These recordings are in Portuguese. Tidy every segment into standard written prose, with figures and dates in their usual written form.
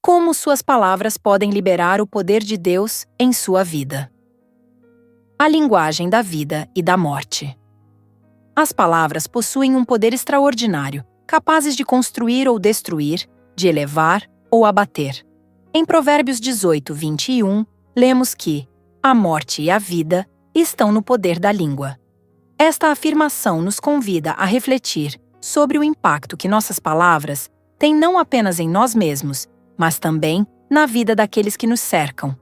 Como suas palavras podem liberar o poder de Deus em sua vida? A linguagem da vida e da morte. As palavras possuem um poder extraordinário, capazes de construir ou destruir, de elevar ou abater. Em Provérbios 18, 21, lemos que a morte e a vida estão no poder da língua. Esta afirmação nos convida a refletir sobre o impacto que nossas palavras têm não apenas em nós mesmos, mas também na vida daqueles que nos cercam.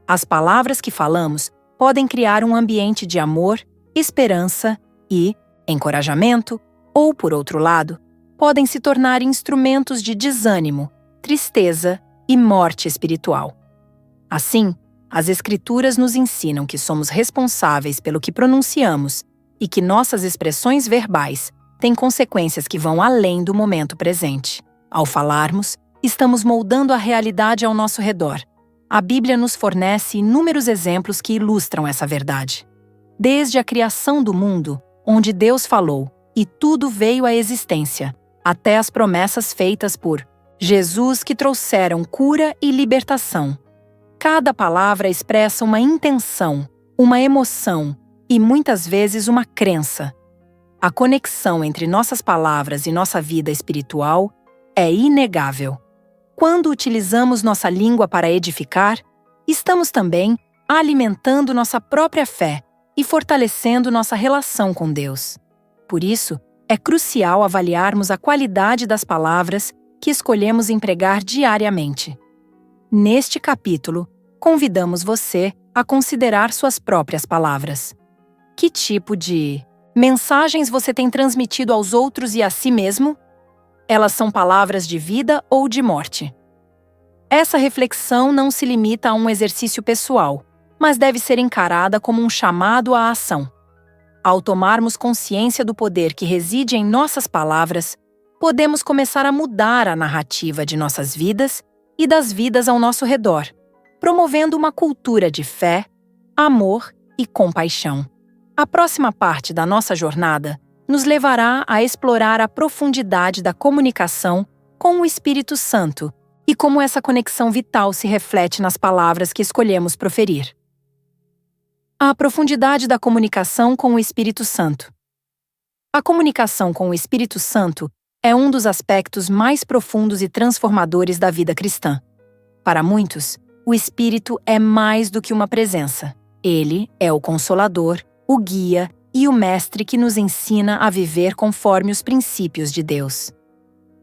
As palavras que falamos podem criar um ambiente de amor, esperança e encorajamento, ou, por outro lado, podem se tornar instrumentos de desânimo, tristeza e morte espiritual. Assim, as Escrituras nos ensinam que somos responsáveis pelo que pronunciamos e que nossas expressões verbais têm consequências que vão além do momento presente. Ao falarmos, estamos moldando a realidade ao nosso redor. A Bíblia nos fornece inúmeros exemplos que ilustram essa verdade. Desde a criação do mundo, onde Deus falou, e tudo veio à existência, até as promessas feitas por Jesus que trouxeram cura e libertação. Cada palavra expressa uma intenção, uma emoção e muitas vezes uma crença. A conexão entre nossas palavras e nossa vida espiritual é inegável. Quando utilizamos nossa língua para edificar, estamos também alimentando nossa própria fé e fortalecendo nossa relação com Deus. Por isso, é crucial avaliarmos a qualidade das palavras que escolhemos empregar diariamente. Neste capítulo, convidamos você a considerar suas próprias palavras. Que tipo de mensagens você tem transmitido aos outros e a si mesmo? Elas são palavras de vida ou de morte? Essa reflexão não se limita a um exercício pessoal, mas deve ser encarada como um chamado à ação. Ao tomarmos consciência do poder que reside em nossas palavras, podemos começar a mudar a narrativa de nossas vidas e das vidas ao nosso redor, promovendo uma cultura de fé, amor e compaixão. A próxima parte da nossa jornada nos levará a explorar a profundidade da comunicação com o Espírito Santo e como essa conexão vital se reflete nas palavras que escolhemos proferir. A profundidade da comunicação com o Espírito Santo. A comunicação com o Espírito Santo é um dos aspectos mais profundos e transformadores da vida cristã. Para muitos, o Espírito é mais do que uma presença. Ele é o Consolador, o Guia e o Mestre que nos ensina a viver conforme os princípios de Deus.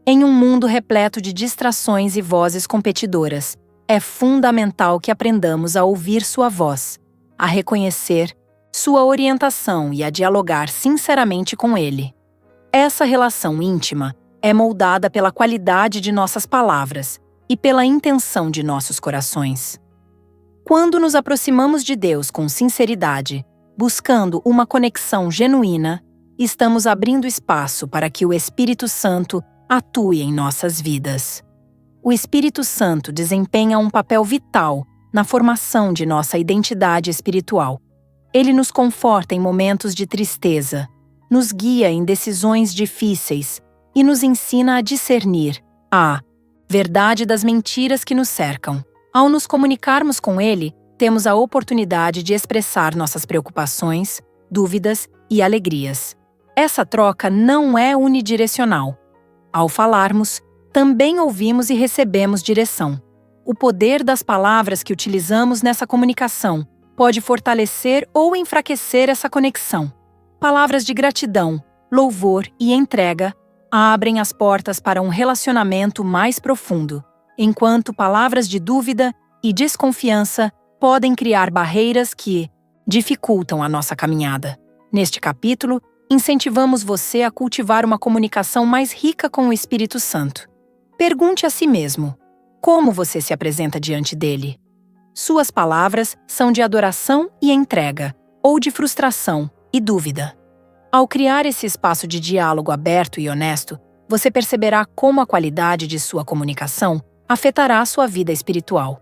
Em um mundo repleto de distrações e vozes competidoras, é fundamental que aprendamos a ouvir sua voz, a reconhecer sua orientação e a dialogar sinceramente com Ele. Essa relação íntima é moldada pela qualidade de nossas palavras e pela intenção de nossos corações. Quando nos aproximamos de Deus com sinceridade, buscando uma conexão genuína, estamos abrindo espaço para que o Espírito Santo atue em nossas vidas. O Espírito Santo desempenha um papel vital na formação de nossa identidade espiritual. Ele nos conforta em momentos de tristeza, nos guia em decisões difíceis e nos ensina a discernir a verdade das mentiras que nos cercam. Ao nos comunicarmos com Ele, temos a oportunidade de expressar nossas preocupações, dúvidas e alegrias. Essa troca não é unidirecional. Ao falarmos, também ouvimos e recebemos direção. O poder das palavras que utilizamos nessa comunicação pode fortalecer ou enfraquecer essa conexão. Palavras de gratidão, louvor e entrega abrem as portas para um relacionamento mais profundo, enquanto palavras de dúvida e desconfiança podem criar barreiras que dificultam a nossa caminhada. Neste capítulo, incentivamos você a cultivar uma comunicação mais rica com o Espírito Santo. Pergunte a si mesmo: como você se apresenta diante dele? Suas palavras são de adoração e entrega, ou de frustração e dúvida? Ao criar esse espaço de diálogo aberto e honesto, você perceberá como a qualidade de sua comunicação afetará a sua vida espiritual.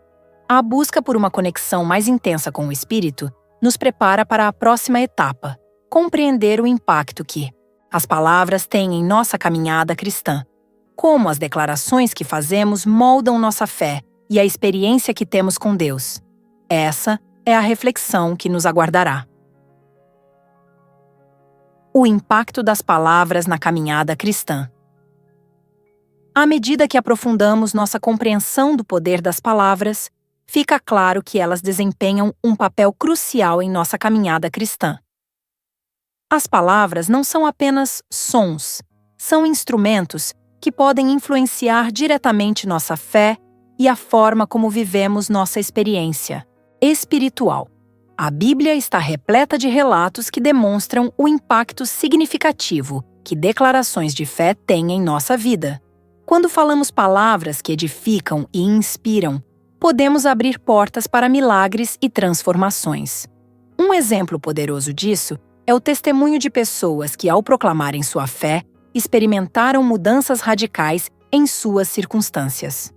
A busca por uma conexão mais intensa com o Espírito nos prepara para a próxima etapa: compreender o impacto que as palavras têm em nossa caminhada cristã. como as declarações que fazemos moldam nossa fé e a experiência que temos com Deus. Essa é a reflexão que nos aguardará. O impacto das palavras na caminhada cristã. À medida que aprofundamos nossa compreensão do poder das palavras, fica claro que elas desempenham um papel crucial em nossa caminhada cristã. As palavras não são apenas sons, são instrumentos que podem influenciar diretamente nossa fé e a forma como vivemos nossa experiência espiritual. A Bíblia está repleta de relatos que demonstram o impacto significativo que declarações de fé têm em nossa vida. Quando falamos palavras que edificam e inspiram, podemos abrir portas para milagres e transformações. Um exemplo poderoso disso é o testemunho de pessoas que, ao proclamarem sua fé, experimentaram mudanças radicais em suas circunstâncias.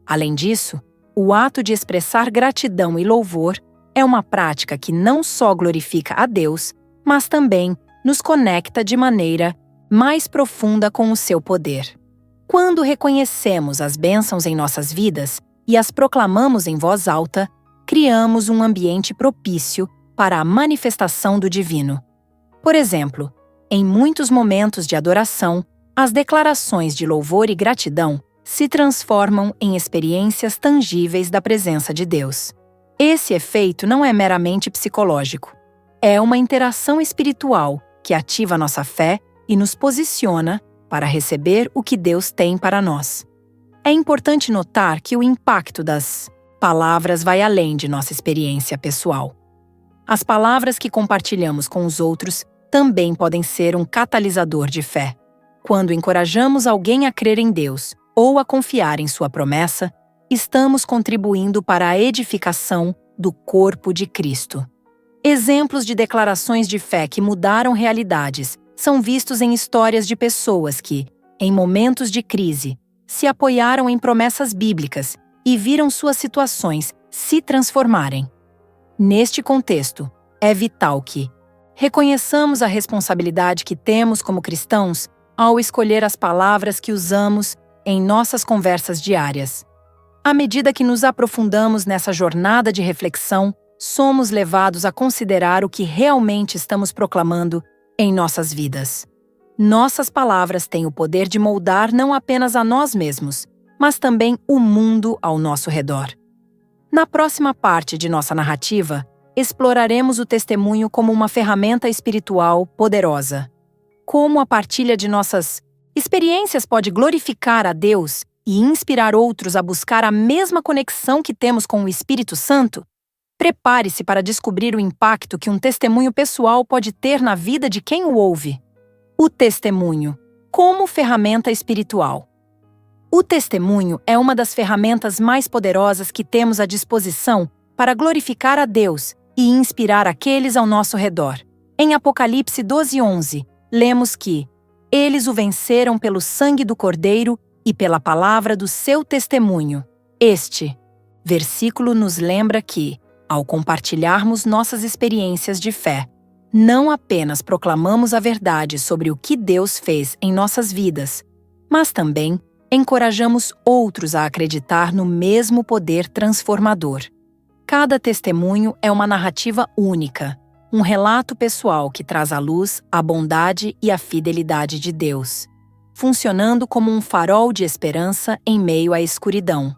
Além disso, o ato de expressar gratidão e louvor é uma prática que não só glorifica a Deus, mas também nos conecta de maneira mais profunda com o seu poder. Quando reconhecemos as bênçãos em nossas vidas e as proclamamos em voz alta, criamos um ambiente propício para a manifestação do divino. Por exemplo, em muitos momentos de adoração, as declarações de louvor e gratidão se transformam em experiências tangíveis da presença de Deus. Esse efeito não é meramente psicológico. É uma interação espiritual que ativa nossa fé e nos posiciona para receber o que Deus tem para nós. É importante notar que o impacto das palavras vai além de nossa experiência pessoal. As palavras que compartilhamos com os outros também podem ser um catalisador de fé. Quando encorajamos alguém a crer em Deus ou a confiar em sua promessa, estamos contribuindo para a edificação do corpo de Cristo. Exemplos de declarações de fé que mudaram realidades são vistos em histórias de pessoas que, em momentos de crise, se apoiaram em promessas bíblicas e viram suas situações se transformarem. Neste contexto, é vital que reconheçamos a responsabilidade que temos como cristãos ao escolher as palavras que usamos em nossas conversas diárias. À medida que nos aprofundamos nessa jornada de reflexão, somos levados a considerar o que realmente estamos proclamando em nossas vidas. Nossas palavras têm o poder de moldar não apenas a nós mesmos, mas também o mundo ao nosso redor. Na próxima parte de nossa narrativa, exploraremos o testemunho como uma ferramenta espiritual poderosa. Como a partilha de nossas experiências pode glorificar a Deus e inspirar outros a buscar a mesma conexão que temos com o Espírito Santo? Prepare-se para descobrir o impacto que um testemunho pessoal pode ter na vida de quem o ouve. O testemunho, como ferramenta espiritual. O testemunho é uma das ferramentas mais poderosas que temos à disposição para glorificar a Deus e inspirar aqueles ao nosso redor. Em Apocalipse 12:11, lemos que eles o venceram pelo sangue do Cordeiro e pela palavra do seu testemunho. Este versículo nos lembra que, ao compartilharmos nossas experiências de fé, não apenas proclamamos a verdade sobre o que Deus fez em nossas vidas, mas também encorajamos outros a acreditar no mesmo poder transformador. Cada testemunho é uma narrativa única, um relato pessoal que traz à luz a bondade e a fidelidade de Deus, funcionando como um farol de esperança em meio à escuridão.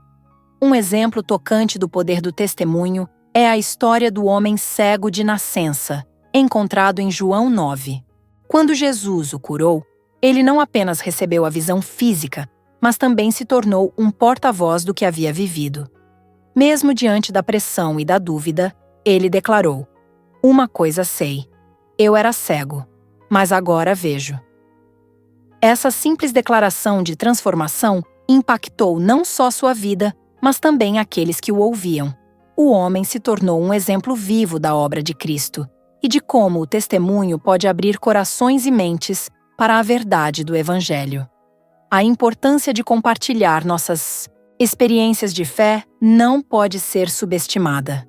Um exemplo tocante do poder do testemunho é a história do homem cego de nascença, encontrado em João 9. Quando Jesus o curou, ele não apenas recebeu a visão física, mas também se tornou um porta-voz do que havia vivido. Mesmo diante da pressão e da dúvida, ele declarou: "Uma coisa sei, eu era cego, mas agora vejo." Essa simples declaração de transformação impactou não só sua vida, mas também aqueles que o ouviam. O homem se tornou um exemplo vivo da obra de Cristo e de como o testemunho pode abrir corações e mentes para a verdade do Evangelho. A importância de compartilhar nossas experiências de fé não pode ser subestimada.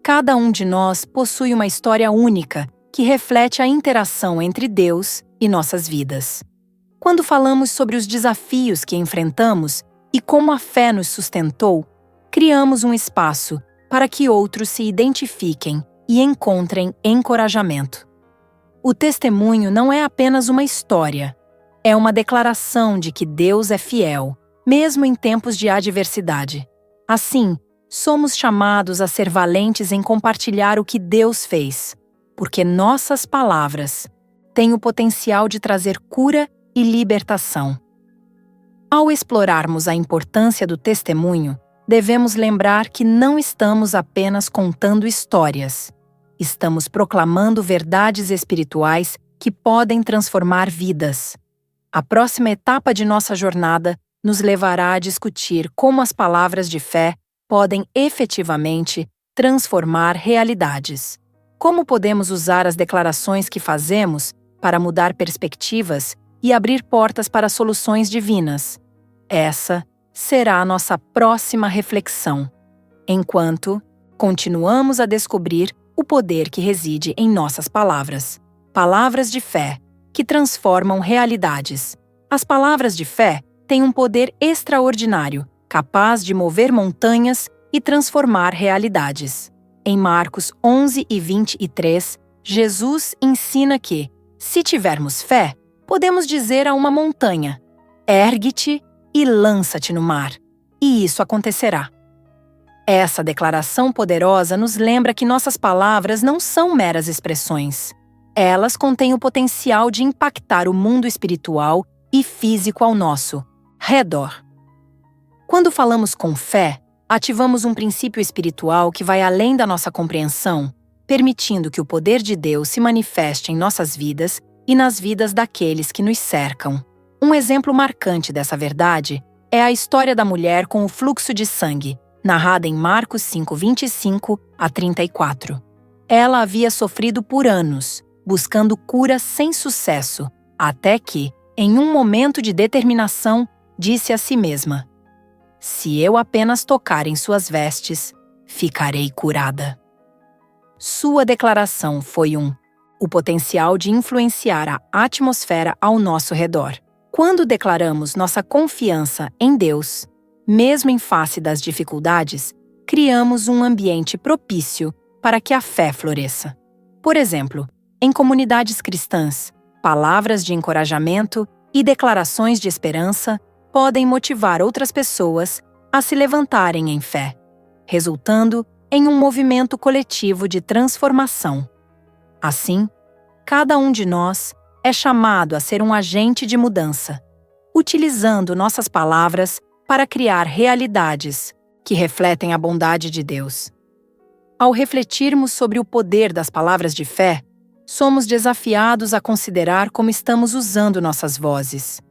Cada um de nós possui uma história única que reflete a interação entre Deus e nossas vidas. Quando falamos sobre os desafios que enfrentamos e como a fé nos sustentou, criamos um espaço para que outros se identifiquem e encontrem encorajamento. O testemunho não é apenas uma história, é uma declaração de que Deus é fiel, mesmo em tempos de adversidade. Assim, somos chamados a ser valentes em compartilhar o que Deus fez, porque nossas palavras têm o potencial de trazer cura e libertação. Ao explorarmos a importância do testemunho, devemos lembrar que não estamos apenas contando histórias. Estamos proclamando verdades espirituais que podem transformar vidas. A próxima etapa de nossa jornada nos levará a discutir como as palavras de fé podem efetivamente transformar realidades. Como podemos usar as declarações que fazemos para mudar perspectivas e abrir portas para soluções divinas? Essa será a nossa próxima reflexão, enquanto continuamos a descobrir o poder que reside em nossas palavras. Palavras de fé que transformam realidades. As palavras de fé têm um poder extraordinário, capaz de mover montanhas e transformar realidades. Em Marcos 11 e 23, Jesus ensina que, se tivermos fé, podemos dizer a uma montanha: ergue-te e lança-te no mar, e isso acontecerá. Essa declaração poderosa nos lembra que nossas palavras não são meras expressões. Elas contêm o potencial de impactar o mundo espiritual e físico ao nosso redor. Quando falamos com fé, ativamos um princípio espiritual que vai além da nossa compreensão, permitindo que o poder de Deus se manifeste em nossas vidas e nas vidas daqueles que nos cercam. Um exemplo marcante dessa verdade é a história da mulher com o fluxo de sangue, narrada em Marcos 5:25 a 34. Ela havia sofrido por anos, buscando cura sem sucesso, até que, em um momento de determinação, disse a si mesma: "Se eu apenas tocar em suas vestes, ficarei curada." Sua declaração foi o potencial de influenciar a atmosfera ao nosso redor. Quando declaramos nossa confiança em Deus, mesmo em face das dificuldades, criamos um ambiente propício para que a fé floresça. Por exemplo, em comunidades cristãs, palavras de encorajamento e declarações de esperança podem motivar outras pessoas a se levantarem em fé, resultando em um movimento coletivo de transformação. Assim, cada um de nós é chamado a ser um agente de mudança, utilizando nossas palavras para criar realidades que refletem a bondade de Deus. Ao refletirmos sobre o poder das palavras de fé, somos desafiados a considerar como estamos usando nossas vozes.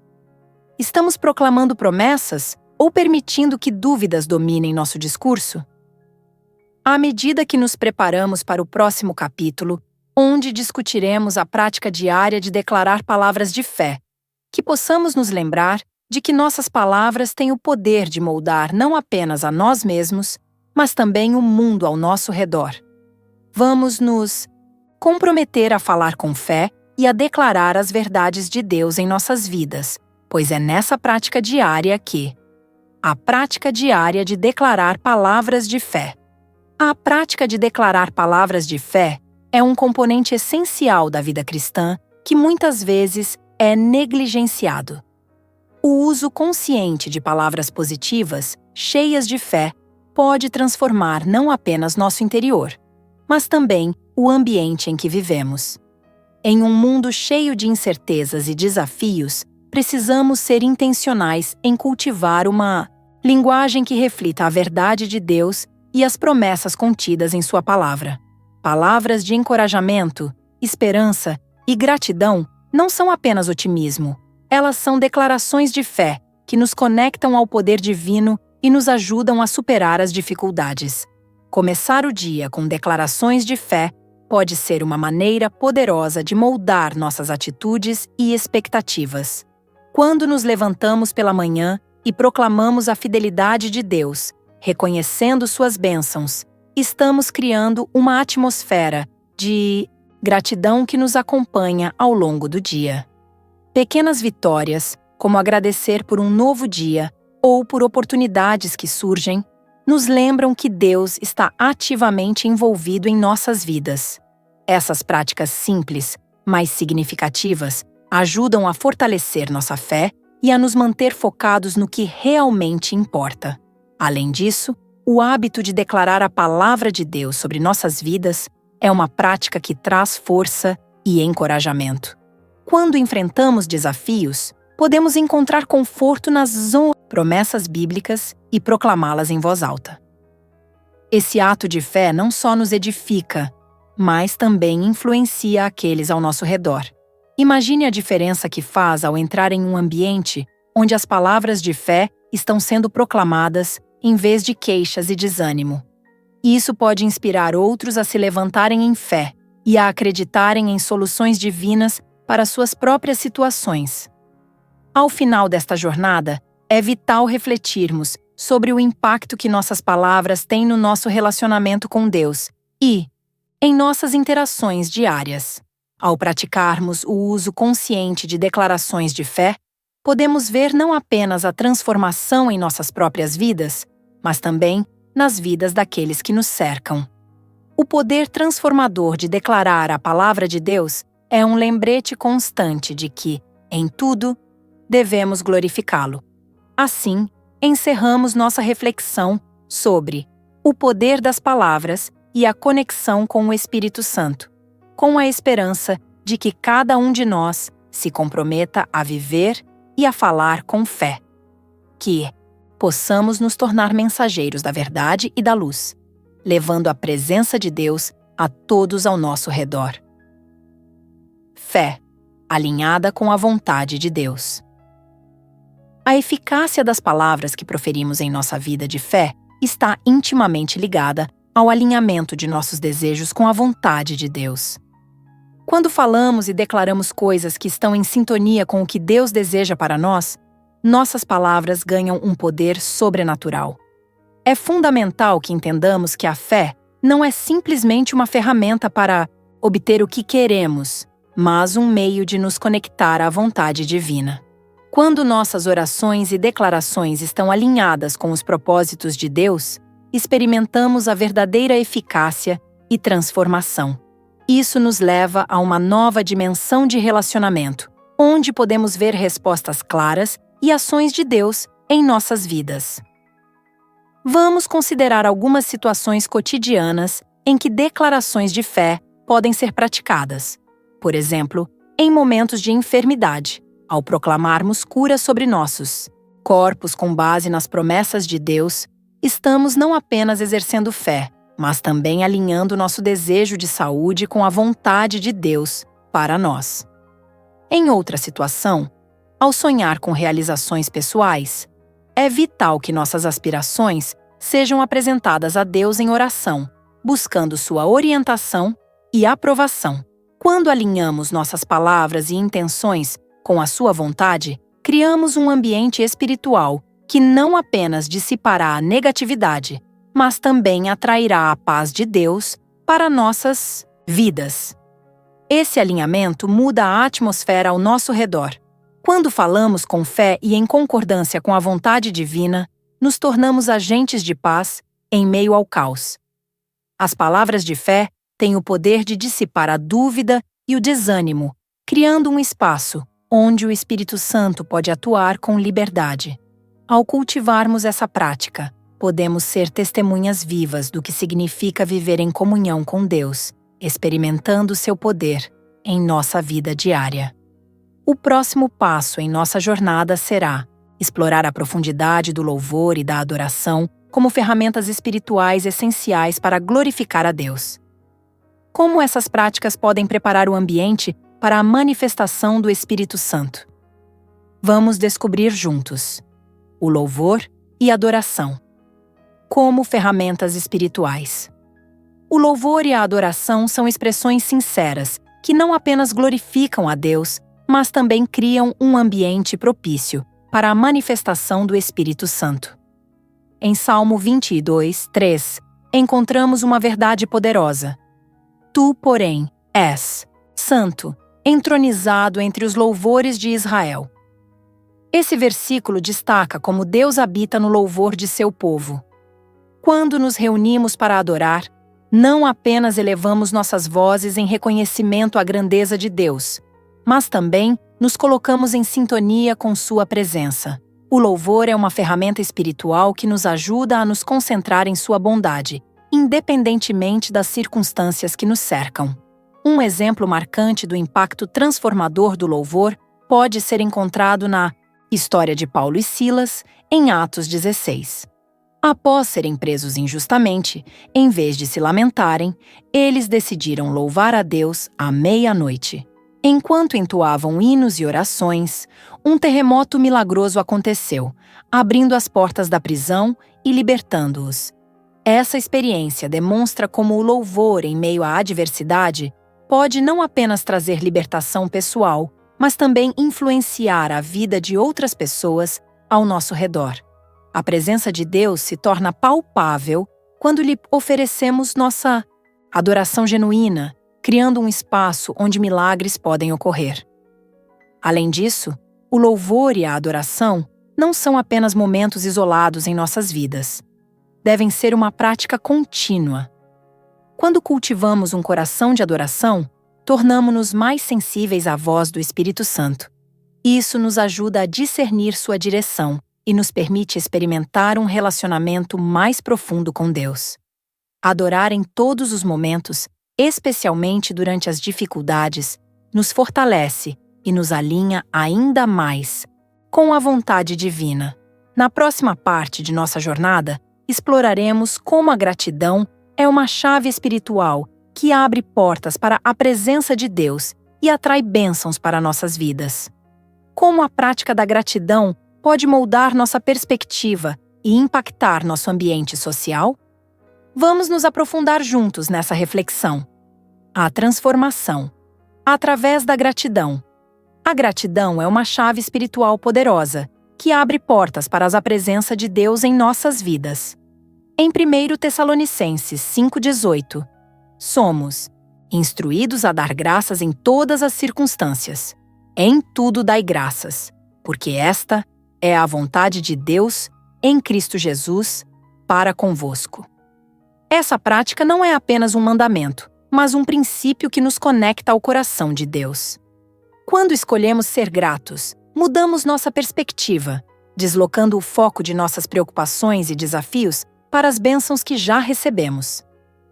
Estamos proclamando promessas ou permitindo que dúvidas dominem nosso discurso? À medida que nos preparamos para o próximo capítulo, onde discutiremos a prática diária de declarar palavras de fé, que possamos nos lembrar de que nossas palavras têm o poder de moldar não apenas a nós mesmos, mas também o mundo ao nosso redor. Vamos nos comprometer a falar com fé e a declarar as verdades de Deus em nossas vidas, pois é nessa prática diária que a prática diária de declarar palavras de fé. A prática de declarar palavras de fé é um componente essencial da vida cristã que muitas vezes é negligenciado. O uso consciente de palavras positivas, cheias de fé, pode transformar não apenas nosso interior, mas também o ambiente em que vivemos. Em um mundo cheio de incertezas e desafios, precisamos ser intencionais em cultivar uma linguagem que reflita a verdade de Deus e as promessas contidas em sua palavra. Palavras de encorajamento, esperança e gratidão não são apenas otimismo. Elas são declarações de fé que nos conectam ao poder divino e nos ajudam a superar as dificuldades. Começar o dia com declarações de fé pode ser uma maneira poderosa de moldar nossas atitudes e expectativas. Quando nos levantamos pela manhã e proclamamos a fidelidade de Deus, reconhecendo suas bênçãos, estamos criando uma atmosfera de gratidão que nos acompanha ao longo do dia. Pequenas vitórias, como agradecer por um novo dia ou por oportunidades que surgem, nos lembram que Deus está ativamente envolvido em nossas vidas. Essas práticas simples, mas significativas, ajudam a fortalecer nossa fé e a nos manter focados no que realmente importa. Além disso, o hábito de declarar a palavra de Deus sobre nossas vidas é uma prática que traz força e encorajamento. Quando enfrentamos desafios, podemos encontrar conforto nas promessas bíblicas e proclamá-las em voz alta. Esse ato de fé não só nos edifica, mas também influencia aqueles ao nosso redor. Imagine a diferença que faz ao entrar em um ambiente onde as palavras de fé estão sendo proclamadas em vez de queixas e desânimo. Isso pode inspirar outros a se levantarem em fé e a acreditarem em soluções divinas para suas próprias situações. Ao final desta jornada, é vital refletirmos sobre o impacto que nossas palavras têm no nosso relacionamento com Deus e em nossas interações diárias. Ao praticarmos o uso consciente de declarações de fé, podemos ver não apenas a transformação em nossas próprias vidas, mas também nas vidas daqueles que nos cercam. O poder transformador de declarar a palavra de Deus é um lembrete constante de que, em tudo, devemos glorificá-lo. Assim, encerramos nossa reflexão sobre o poder das palavras e a conexão com o Espírito Santo, com a esperança de que cada um de nós se comprometa a viver e a falar com fé. Que possamos nos tornar mensageiros da verdade e da luz, levando a presença de Deus a todos ao nosso redor. Fé, alinhada com a vontade de Deus. A eficácia das palavras que proferimos em nossa vida de fé está intimamente ligada ao alinhamento de nossos desejos com a vontade de Deus. Quando falamos e declaramos coisas que estão em sintonia com o que Deus deseja para nós, nossas palavras ganham um poder sobrenatural. É fundamental que entendamos que a fé não é simplesmente uma ferramenta para obter o que queremos, mas um meio de nos conectar à vontade divina. Quando nossas orações e declarações estão alinhadas com os propósitos de Deus, experimentamos a verdadeira eficácia e transformação. Isso nos leva a uma nova dimensão de relacionamento, onde podemos ver respostas claras e ações de Deus em nossas vidas. Vamos considerar algumas situações cotidianas em que declarações de fé podem ser praticadas. Por exemplo, em momentos de enfermidade, ao proclamarmos cura sobre nossos corpos com base nas promessas de Deus, estamos não apenas exercendo fé, mas também alinhando nosso desejo de saúde com a vontade de Deus para nós. Em outra situação, ao sonhar com realizações pessoais, é vital que nossas aspirações sejam apresentadas a Deus em oração, buscando sua orientação e aprovação. Quando alinhamos nossas palavras e intenções com a sua vontade, criamos um ambiente espiritual que não apenas dissipará a negatividade, mas também atrairá a paz de Deus para nossas vidas. Esse alinhamento muda a atmosfera ao nosso redor. Quando falamos com fé e em concordância com a vontade divina, nos tornamos agentes de paz em meio ao caos. As palavras de fé têm o poder de dissipar a dúvida e o desânimo, criando um espaço onde o Espírito Santo pode atuar com liberdade. Ao cultivarmos essa prática, podemos ser testemunhas vivas do que significa viver em comunhão com Deus, experimentando seu poder em nossa vida diária. O próximo passo em nossa jornada será explorar a profundidade do louvor e da adoração como ferramentas espirituais essenciais para glorificar a Deus. Como essas práticas podem preparar o ambiente para a manifestação do Espírito Santo? Vamos descobrir juntos o louvor e a adoração como ferramentas espirituais. O louvor e a adoração são expressões sinceras que não apenas glorificam a Deus, mas também criam um ambiente propício para a manifestação do Espírito Santo. Em Salmo 22, 3, encontramos uma verdade poderosa. Tu, porém, és santo, entronizado entre os louvores de Israel. Esse versículo destaca como Deus habita no louvor de seu povo. Quando nos reunimos para adorar, não apenas elevamos nossas vozes em reconhecimento à grandeza de Deus, mas também nos colocamos em sintonia com sua presença. O louvor é uma ferramenta espiritual que nos ajuda a nos concentrar em sua bondade, independentemente das circunstâncias que nos cercam. Um exemplo marcante do impacto transformador do louvor pode ser encontrado na história de Paulo e Silas, em Atos 16. Após serem presos injustamente, em vez de se lamentarem, eles decidiram louvar a Deus à meia-noite. Enquanto entoavam hinos e orações, um terremoto milagroso aconteceu, abrindo as portas da prisão e libertando-os. Essa experiência demonstra como o louvor em meio à adversidade pode não apenas trazer libertação pessoal, mas também influenciar a vida de outras pessoas ao nosso redor. A presença de Deus se torna palpável quando lhe oferecemos nossa adoração genuína, criando um espaço onde milagres podem ocorrer. Além disso, o louvor e a adoração não são apenas momentos isolados em nossas vidas. Devem ser uma prática contínua. Quando cultivamos um coração de adoração, tornamo-nos mais sensíveis à voz do Espírito Santo. Isso nos ajuda a discernir sua direção e nos permite experimentar um relacionamento mais profundo com Deus. Adorar em todos os momentos, especialmente durante as dificuldades, nos fortalece e nos alinha ainda mais com a vontade divina. Na próxima parte de nossa jornada, exploraremos como a gratidão é uma chave espiritual que abre portas para a presença de Deus e atrai bênçãos para nossas vidas. Como a prática da gratidão pode moldar nossa perspectiva e impactar nosso ambiente social? Vamos nos aprofundar juntos nessa reflexão. A transformação. Através da gratidão. A gratidão é uma chave espiritual poderosa que abre portas para a presença de Deus em nossas vidas. Em 1 Tessalonicenses 5,18, somos instruídos a dar graças em todas as circunstâncias. Em tudo dai graças, porque esta é a vontade de Deus em Cristo Jesus para convosco. Essa prática não é apenas um mandamento, mas um princípio que nos conecta ao coração de Deus. Quando escolhemos ser gratos, mudamos nossa perspectiva, deslocando o foco de nossas preocupações e desafios para as bênçãos que já recebemos.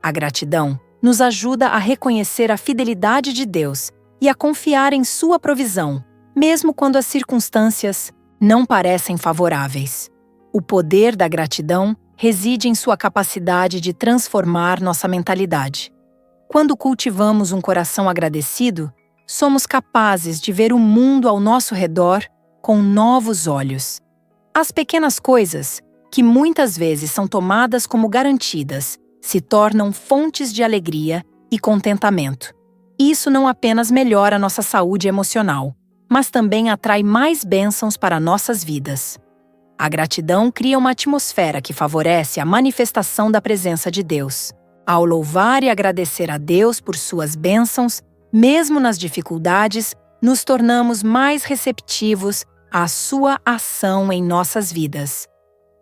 A gratidão nos ajuda a reconhecer a fidelidade de Deus e a confiar em sua provisão, mesmo quando as circunstâncias não parecem favoráveis. O poder da gratidão reside em sua capacidade de transformar nossa mentalidade. Quando cultivamos um coração agradecido, somos capazes de ver o mundo ao nosso redor com novos olhos. As pequenas coisas, que muitas vezes são tomadas como garantidas, se tornam fontes de alegria e contentamento. Isso não apenas melhora nossa saúde emocional, mas também atrai mais bênçãos para nossas vidas. A gratidão cria uma atmosfera que favorece a manifestação da presença de Deus. Ao louvar e agradecer a Deus por suas bênçãos, mesmo nas dificuldades, nos tornamos mais receptivos à sua ação em nossas vidas.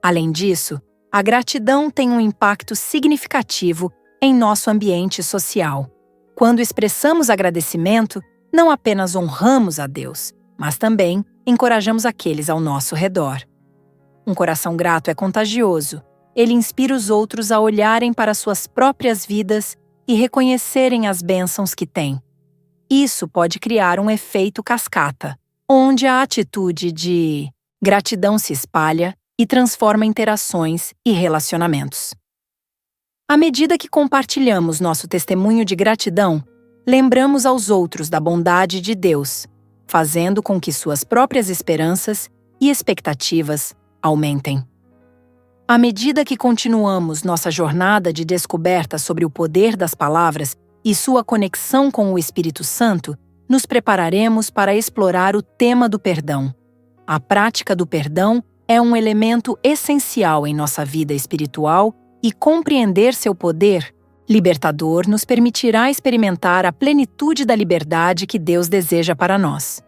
Além disso, a gratidão tem um impacto significativo em nosso ambiente social. Quando expressamos agradecimento, não apenas honramos a Deus, mas também encorajamos aqueles ao nosso redor. Um coração grato é contagioso. Ele inspira os outros a olharem para suas próprias vidas e reconhecerem as bênçãos que têm. Isso pode criar um efeito cascata, onde a atitude de gratidão se espalha e transforma interações e relacionamentos. À medida que compartilhamos nosso testemunho de gratidão, lembramos aos outros da bondade de Deus, fazendo com que suas próprias esperanças e expectativas aumentem. À medida que continuamos nossa jornada de descoberta sobre o poder das palavras e sua conexão com o Espírito Santo, nos prepararemos para explorar o tema do perdão. A prática do perdão é um elemento essencial em nossa vida espiritual e compreender seu poder libertador nos permitirá experimentar a plenitude da liberdade que Deus deseja para nós.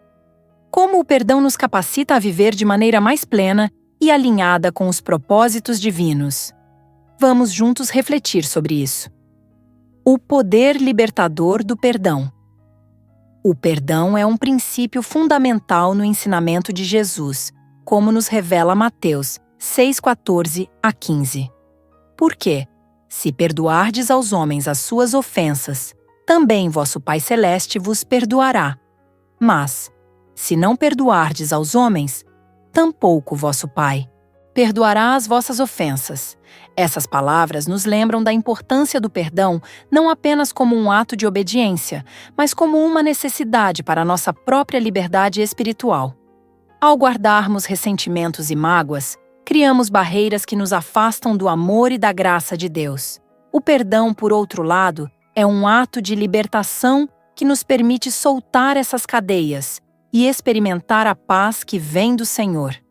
Como o perdão nos capacita a viver de maneira mais plena e alinhada com os propósitos divinos. Vamos juntos refletir sobre isso. O poder libertador do perdão. O perdão é um princípio fundamental no ensinamento de Jesus, como nos revela Mateus 6:14 a 15. Por quê? Se perdoardes aos homens as suas ofensas, também vosso Pai Celeste vos perdoará. Mas, se não perdoardes aos homens, tampouco vosso Pai perdoará as vossas ofensas. Essas palavras nos lembram da importância do perdão não apenas como um ato de obediência, mas como uma necessidade para a nossa própria liberdade espiritual. Ao guardarmos ressentimentos e mágoas, criamos barreiras que nos afastam do amor e da graça de Deus. O perdão, por outro lado, é um ato de libertação que nos permite soltar essas cadeias e experimentar a paz que vem do Senhor.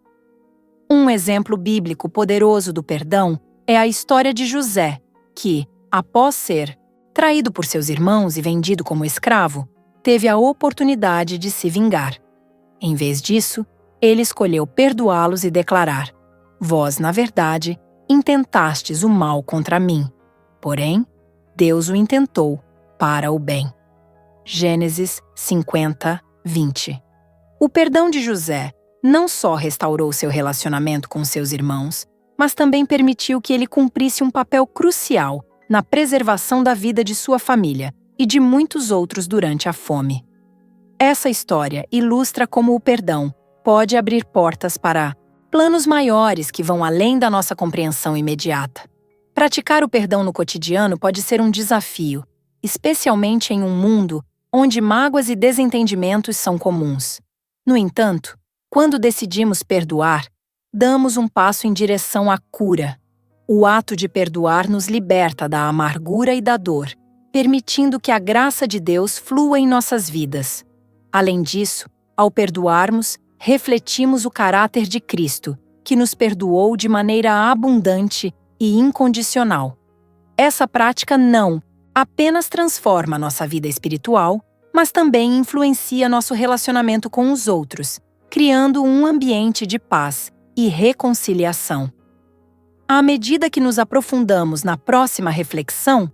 Um exemplo bíblico poderoso do perdão é a história de José, que, após ser traído por seus irmãos e vendido como escravo, teve a oportunidade de se vingar. Em vez disso, ele escolheu perdoá-los e declarar: Vós, na verdade, intentastes o mal contra mim, porém, Deus o intentou para o bem. Gênesis 50:20. O perdão de José não só restaurou seu relacionamento com seus irmãos, mas também permitiu que ele cumprisse um papel crucial na preservação da vida de sua família e de muitos outros durante a fome. Essa história ilustra como o perdão pode abrir portas para planos maiores que vão além da nossa compreensão imediata. Praticar o perdão no cotidiano pode ser um desafio, especialmente em um mundo onde mágoas e desentendimentos são comuns. No entanto, quando decidimos perdoar, damos um passo em direção à cura. O ato de perdoar nos liberta da amargura e da dor, permitindo que a graça de Deus flua em nossas vidas. Além disso, ao perdoarmos, refletimos o caráter de Cristo, que nos perdoou de maneira abundante e incondicional. Essa prática não apenas transforma nossa vida espiritual, mas também influencia nosso relacionamento com os outros, criando um ambiente de paz e reconciliação. À medida que nos aprofundamos na próxima reflexão,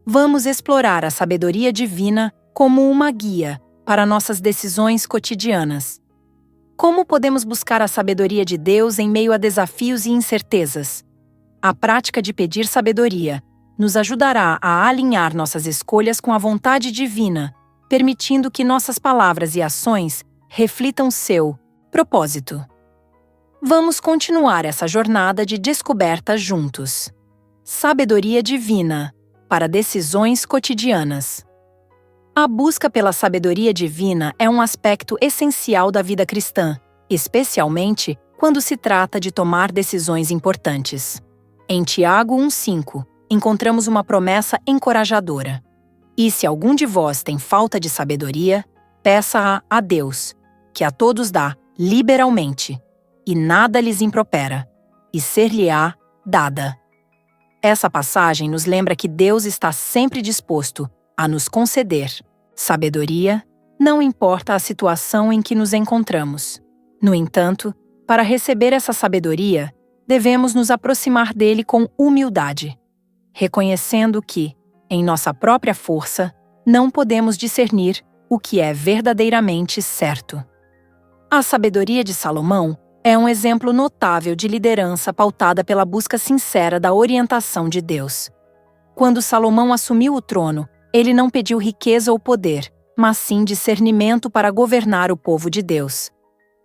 vamos explorar a sabedoria divina como uma guia para nossas decisões cotidianas. Como podemos buscar a sabedoria de Deus em meio a desafios e incertezas? A prática de pedir sabedoria nos ajudará a alinhar nossas escolhas com a vontade divina, permitindo que nossas palavras e ações reflitam seu propósito. Vamos continuar essa jornada de descoberta juntos. Sabedoria divina para decisões cotidianas. A busca pela sabedoria divina é um aspecto essencial da vida cristã, especialmente quando se trata de tomar decisões importantes. Em Tiago 1:5, encontramos uma promessa encorajadora. E se algum de vós tem falta de sabedoria, peça-a a Deus, que a todos dá liberalmente, e nada lhes impropera, e ser-lhe-á dada. Essa passagem nos lembra que Deus está sempre disposto a nos conceder sabedoria, não importa a situação em que nos encontramos. No entanto, para receber essa sabedoria, devemos nos aproximar dele com humildade, reconhecendo que, em nossa própria força, não podemos discernir o que é verdadeiramente certo. A sabedoria de Salomão é um exemplo notável de liderança pautada pela busca sincera da orientação de Deus. Quando Salomão assumiu o trono, ele não pediu riqueza ou poder, mas sim discernimento para governar o povo de Deus.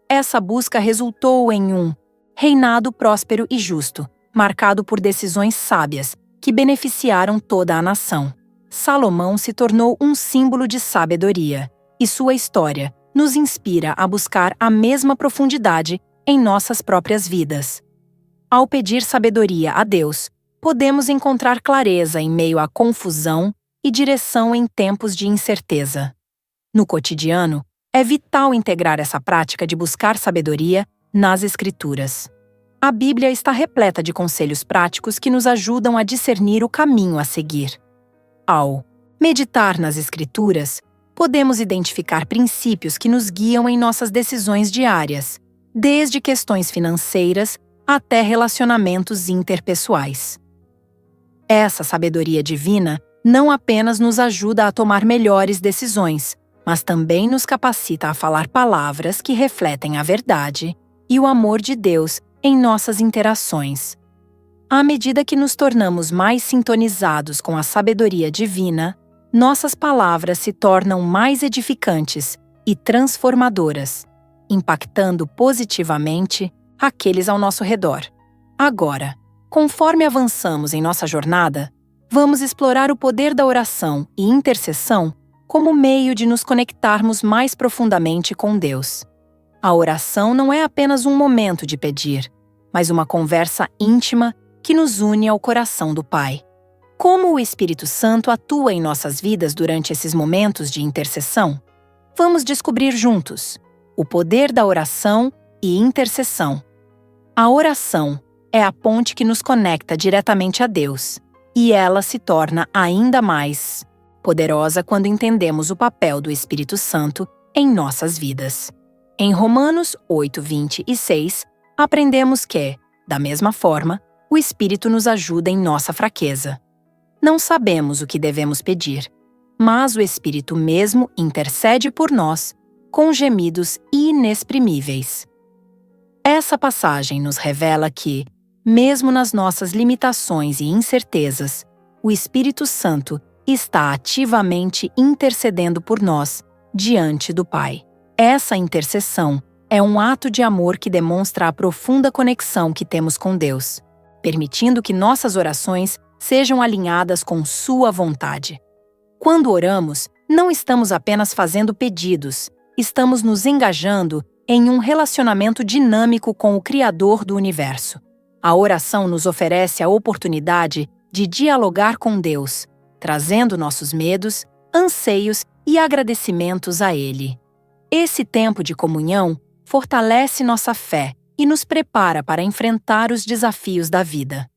Essa busca resultou em um reinado próspero e justo, marcado por decisões sábias que beneficiaram toda a nação. Salomão se tornou um símbolo de sabedoria, e sua história nos inspira a buscar a mesma profundidade em nossas próprias vidas. Ao pedir sabedoria a Deus, podemos encontrar clareza em meio à confusão e direção em tempos de incerteza. No cotidiano, é vital integrar essa prática de buscar sabedoria nas Escrituras. A Bíblia está repleta de conselhos práticos que nos ajudam a discernir o caminho a seguir. Ao meditar nas Escrituras, podemos identificar princípios que nos guiam em nossas decisões diárias, desde questões financeiras até relacionamentos interpessoais. Essa sabedoria divina não apenas nos ajuda a tomar melhores decisões, mas também nos capacita a falar palavras que refletem a verdade e o amor de Deus em nossas interações. À medida que nos tornamos mais sintonizados com a sabedoria divina, nossas palavras se tornam mais edificantes e transformadoras, impactando positivamente aqueles ao nosso redor. Agora, conforme avançamos em nossa jornada, vamos explorar o poder da oração e intercessão como meio de nos conectarmos mais profundamente com Deus. A oração não é apenas um momento de pedir, mas uma conversa íntima que nos une ao coração do Pai. Como o Espírito Santo atua em nossas vidas durante esses momentos de intercessão? Vamos descobrir juntos o poder da oração e intercessão. A oração é a ponte que nos conecta diretamente a Deus, e ela se torna ainda mais poderosa quando entendemos o papel do Espírito Santo em nossas vidas. Em Romanos 8, 26, aprendemos que, da mesma forma, o Espírito nos ajuda em nossa fraqueza. Não sabemos o que devemos pedir, mas o Espírito mesmo intercede por nós com gemidos inexprimíveis. Essa passagem nos revela que, mesmo nas nossas limitações e incertezas, o Espírito Santo está ativamente intercedendo por nós diante do Pai. Essa intercessão é um ato de amor que demonstra a profunda conexão que temos com Deus, permitindo que nossas orações sejam alinhadas com Sua vontade. Quando oramos, não estamos apenas fazendo pedidos, estamos nos engajando em um relacionamento dinâmico com o Criador do Universo. A oração nos oferece a oportunidade de dialogar com Deus, trazendo nossos medos, anseios e agradecimentos a Ele. Esse tempo de comunhão fortalece nossa fé e nos prepara para enfrentar os desafios da vida.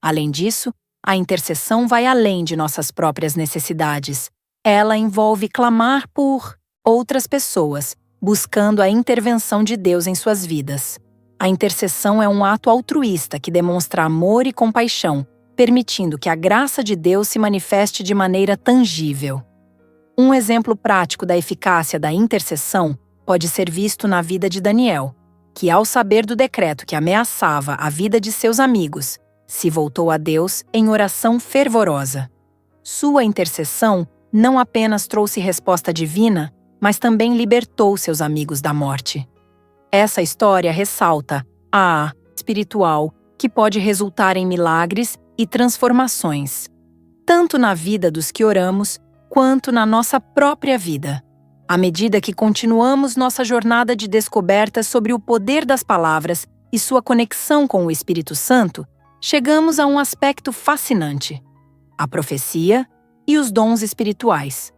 Além disso, a intercessão vai além de nossas próprias necessidades. Ela envolve clamar por outras pessoas, buscando a intervenção de Deus em suas vidas. A intercessão é um ato altruísta que demonstra amor e compaixão, permitindo que a graça de Deus se manifeste de maneira tangível. Um exemplo prático da eficácia da intercessão pode ser visto na vida de Daniel, que, ao saber do decreto que ameaçava a vida de seus amigos, se voltou a Deus em oração fervorosa. Sua intercessão não apenas trouxe resposta divina, mas também libertou seus amigos da morte. Essa história ressalta a espiritual que pode resultar em milagres e transformações, tanto na vida dos que oramos, quanto na nossa própria vida. À medida que continuamos nossa jornada de descoberta sobre o poder das palavras e sua conexão com o Espírito Santo, chegamos a um aspecto fascinante: a profecia e os dons espirituais.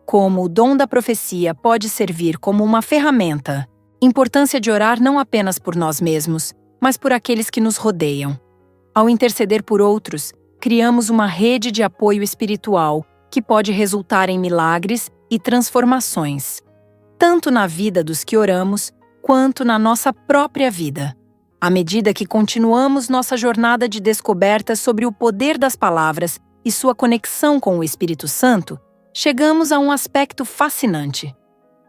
Como o dom da profecia pode servir como uma ferramenta, importância de orar não apenas por nós mesmos, mas por aqueles que nos rodeiam. Ao interceder por outros, criamos uma rede de apoio espiritual que pode resultar em milagres e transformações, tanto na vida dos que oramos, quanto na nossa própria vida. À medida que continuamos nossa jornada de descoberta sobre o poder das palavras e sua conexão com o Espírito Santo, chegamos a um aspecto fascinante: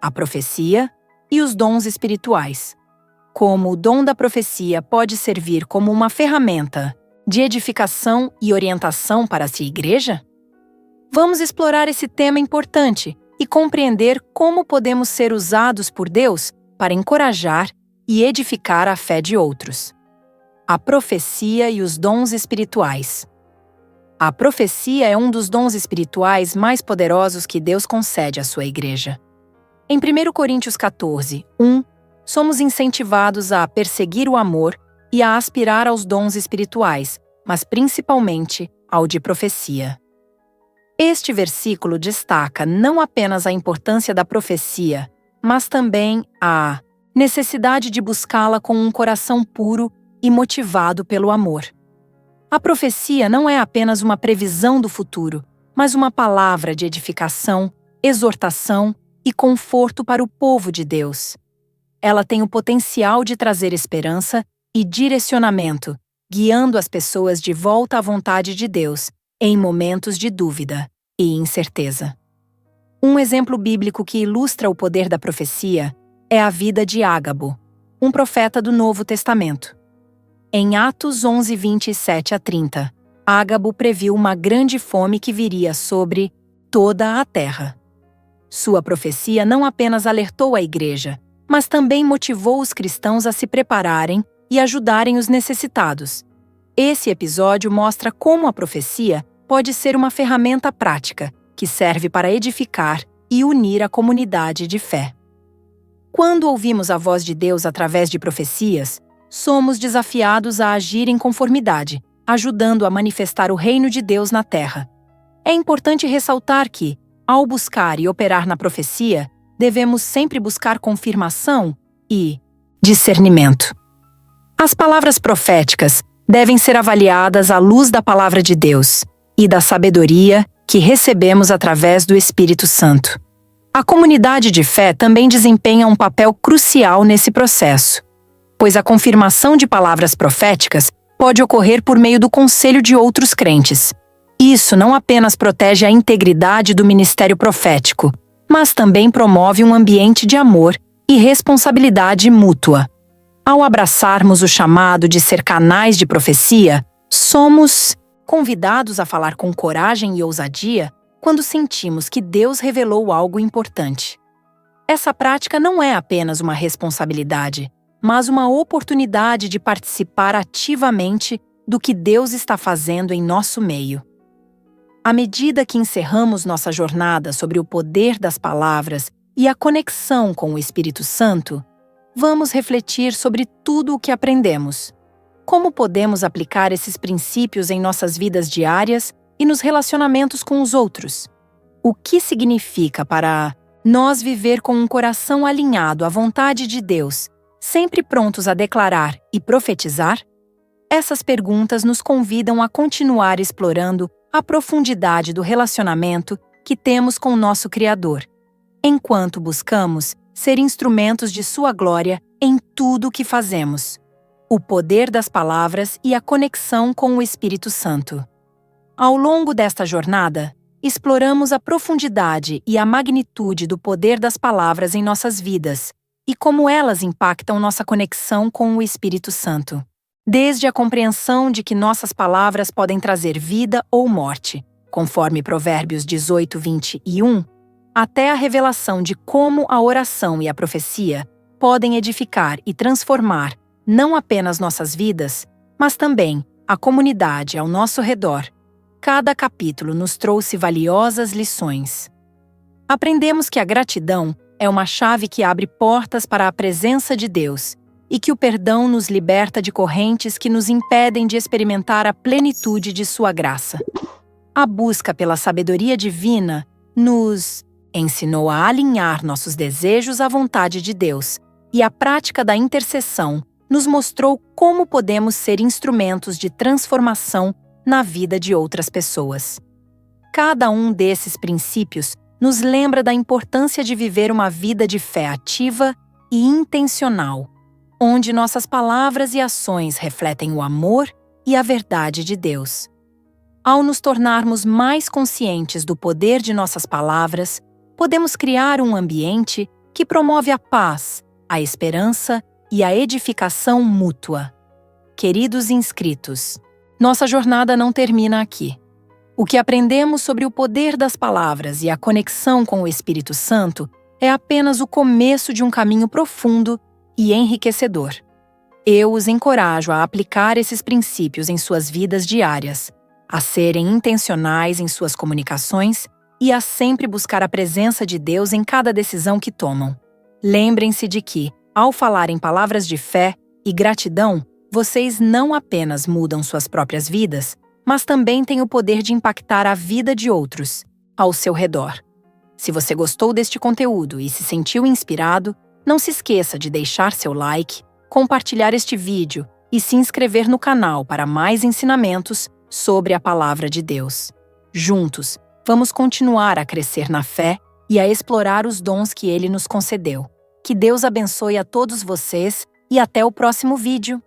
a profecia e os dons espirituais. Como o dom da profecia pode servir como uma ferramenta de edificação e orientação para a sua igreja? Vamos explorar esse tema importante e compreender como podemos ser usados por Deus para encorajar e edificar a fé de outros. A profecia e os dons espirituais. A profecia é um dos dons espirituais mais poderosos que Deus concede à sua igreja. Em 1 Coríntios 14, 1, somos incentivados a perseguir o amor e a aspirar aos dons espirituais, mas principalmente ao de profecia. Este versículo destaca não apenas a importância da profecia, mas também a necessidade de buscá-la com um coração puro e motivado pelo amor. A profecia não é apenas uma previsão do futuro, mas uma palavra de edificação, exortação e conforto para o povo de Deus. Ela tem o potencial de trazer esperança e direcionamento, guiando as pessoas de volta à vontade de Deus em momentos de dúvida e incerteza. Um exemplo bíblico que ilustra o poder da profecia é a vida de Ágabo, um profeta do Novo Testamento. Em Atos 11, 27 a 30, Ágabo previu uma grande fome que viria sobre toda a terra. Sua profecia não apenas alertou a igreja, mas também motivou os cristãos a se prepararem e ajudarem os necessitados. Esse episódio mostra como a profecia pode ser uma ferramenta prática que serve para edificar e unir a comunidade de fé. Quando ouvimos a voz de Deus através de profecias, somos desafiados a agir em conformidade, ajudando a manifestar o reino de Deus na terra. É importante ressaltar que, ao buscar e operar na profecia, devemos sempre buscar confirmação e discernimento. As palavras proféticas devem ser avaliadas à luz da palavra de Deus e da sabedoria que recebemos através do Espírito Santo. A comunidade de fé também desempenha um papel crucial nesse processo, pois a confirmação de palavras proféticas pode ocorrer por meio do conselho de outros crentes. Isso não apenas protege a integridade do ministério profético, mas também promove um ambiente de amor e responsabilidade mútua. Ao abraçarmos o chamado de ser canais de profecia, somos convidados a falar com coragem e ousadia quando sentimos que Deus revelou algo importante. Essa prática não é apenas uma responsabilidade, mas uma oportunidade de participar ativamente do que Deus está fazendo em nosso meio. À medida que encerramos nossa jornada sobre o poder das palavras e a conexão com o Espírito Santo, vamos refletir sobre tudo o que aprendemos. Como podemos aplicar esses princípios em nossas vidas diárias e nos relacionamentos com os outros? O que significa para nós viver com um coração alinhado à vontade de Deus, sempre prontos a declarar e profetizar? Essas perguntas nos convidam a continuar explorando a profundidade do relacionamento que temos com o nosso Criador, enquanto buscamos ser instrumentos de Sua glória em tudo o que fazemos. O poder das palavras e a conexão com o Espírito Santo. Ao longo desta jornada, exploramos a profundidade e a magnitude do poder das palavras em nossas vidas e como elas impactam nossa conexão com o Espírito Santo. Desde a compreensão de que nossas palavras podem trazer vida ou morte, conforme Provérbios 18, 21, até a revelação de como a oração e a profecia podem edificar e transformar não apenas nossas vidas, mas também a comunidade ao nosso redor. Cada capítulo nos trouxe valiosas lições. Aprendemos que a gratidão é uma chave que abre portas para a presença de Deus e que o perdão nos liberta de correntes que nos impedem de experimentar a plenitude de Sua graça. A busca pela sabedoria divina nos ensinou a alinhar nossos desejos à vontade de Deus, e a prática da intercessão nos mostrou como podemos ser instrumentos de transformação na vida de outras pessoas. Cada um desses princípios nos lembra da importância de viver uma vida de fé ativa e intencional, onde nossas palavras e ações refletem o amor e a verdade de Deus. Ao nos tornarmos mais conscientes do poder de nossas palavras, podemos criar um ambiente que promove a paz, a esperança e a edificação mútua. Queridos inscritos, nossa jornada não termina aqui. O que aprendemos sobre o poder das palavras e a conexão com o Espírito Santo é apenas o começo de um caminho profundo e enriquecedor. Eu os encorajo a aplicar esses princípios em suas vidas diárias, a serem intencionais em suas comunicações e a sempre buscar a presença de Deus em cada decisão que tomam. Lembrem-se de que, ao falar em palavras de fé e gratidão, vocês não apenas mudam suas próprias vidas, mas também têm o poder de impactar a vida de outros ao seu redor. Se você gostou deste conteúdo e se sentiu inspirado, não se esqueça de deixar seu like, compartilhar este vídeo e se inscrever no canal para mais ensinamentos sobre a Palavra de Deus. Juntos, Vamos continuar a crescer na fé e a explorar os dons que Ele nos concedeu. Que Deus abençoe a todos vocês e até o próximo vídeo!